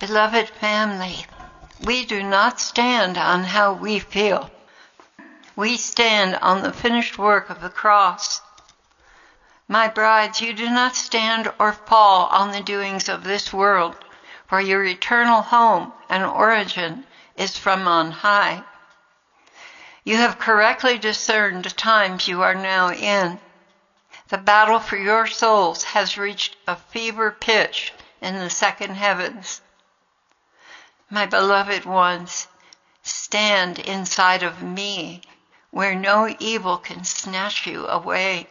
Beloved family, we do not stand on how we feel. We stand on the finished work of the cross. My brides, you do not stand or fall on the doings of this world, for your eternal home and origin is from on high. You have correctly discerned the times you are now in. The battle for your souls has reached a fever pitch in the second heavens. My beloved ones, stand inside of me, where no evil can snatch you away.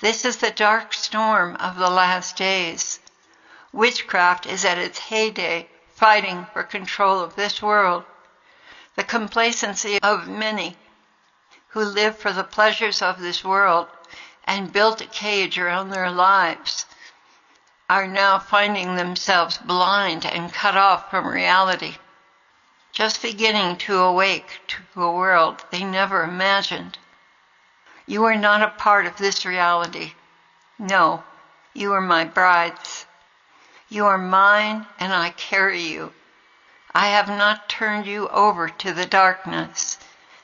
This is the dark storm of the last days. Witchcraft is at its heyday, fighting for control of this world. The complacency of many who live for the pleasures of this world and built a cage around their lives are now finding themselves blind and cut off from reality, just beginning to awake to a world they never imagined. You are not a part of this reality. No, you are my brides. You are mine, and I carry you. I have not turned you over to the darkness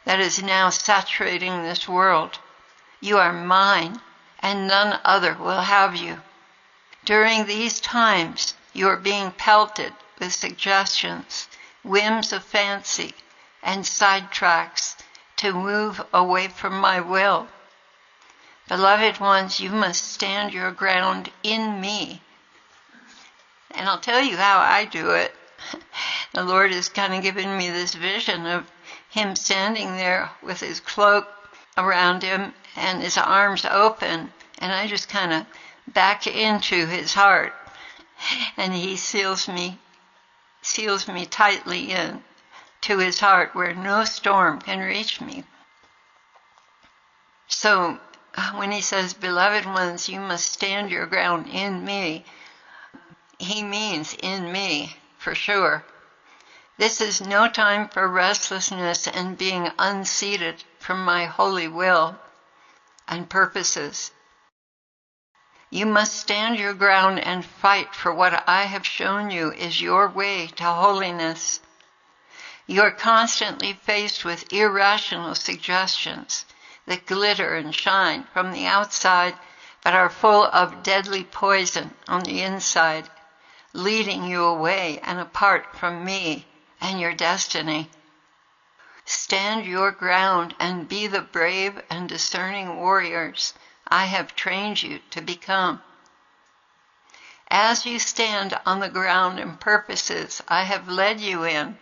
that is now saturating this world. You are mine, and none other will have you. During these times, you are being pelted with suggestions, whims of fancy, and sidetracks to move away from my will. Beloved ones, you must stand your ground in me. And I'll tell you how I do it. The Lord has kind of given me this vision of him standing there with his cloak around him and his arms open, and I just kind of back into his heart, and he seals me tightly in to his heart where no storm can reach me. So when he says, beloved ones, you must stand your ground in me, he means in me for sure. This is no time for restlessness and being unseated from my holy will and purposes. You must stand your ground and fight for what I have shown you is your way to holiness. You are constantly faced with irrational suggestions that glitter and shine from the outside, but are full of deadly poison on the inside, leading you away and apart from me and your destiny. Stand your ground and be the brave and discerning warriors I have trained you to become. As you stand on the ground and purposes I have led you in,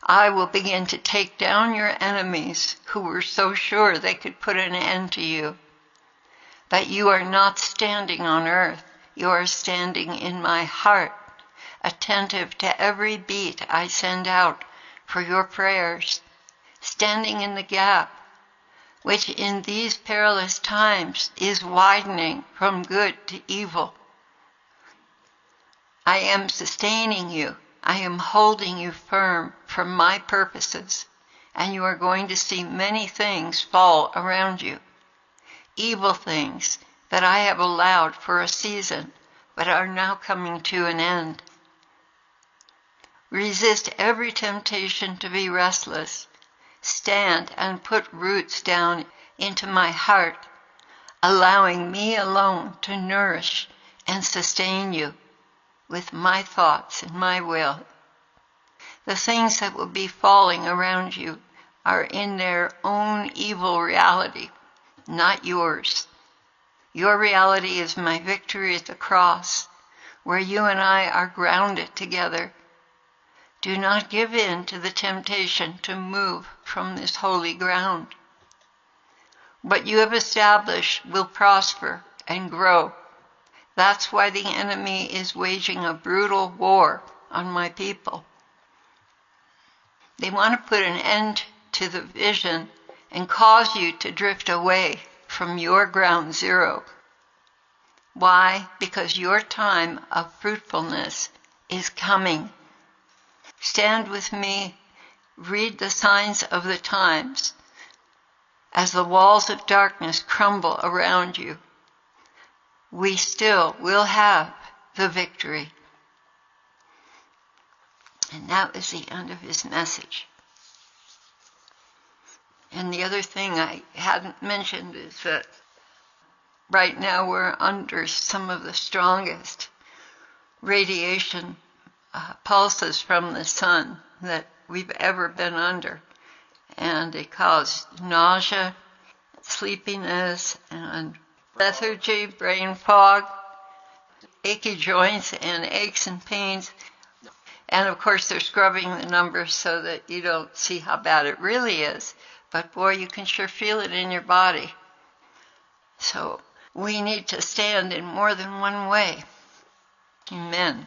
I will begin to take down your enemies who were so sure they could put an end to you. But you are not standing on earth, you are standing in my heart, attentive to every beat I send out for your prayers, standing in the gap, which in these perilous times is widening from good to evil. I am sustaining you. I am holding you firm for my purposes, and you are going to see many things fall around you. Evil things that I have allowed for a season, but are now coming to an end. Resist every temptation to be restless. Stand and put roots down into my heart, allowing me alone to nourish and sustain you with my thoughts and my will. The things that will be falling around you are in their own evil reality, not yours. Your reality is my victory at the cross, where you and I are grounded together. Do not give in to the temptation to move from this holy ground. What you have established will prosper and grow. That's why the enemy is waging a brutal war on my people. They want to put an end to the vision and cause you to drift away from your ground zero. Why? Because your time of fruitfulness is coming. Stand with me, read the signs of the times as the walls of darkness crumble around you. We still will have the victory. And that was the end of his message. And the other thing I hadn't mentioned is that right now we're under some of the strongest radiation pulses from the sun that we've ever been under. And it caused nausea, sleepiness, and lethargy, brain fog, achy joints, and aches and pains. And of course, they're scrubbing the numbers so that you don't see how bad it really is. But boy, you can sure feel it in your body. So we need to stand in more than one way. Amen.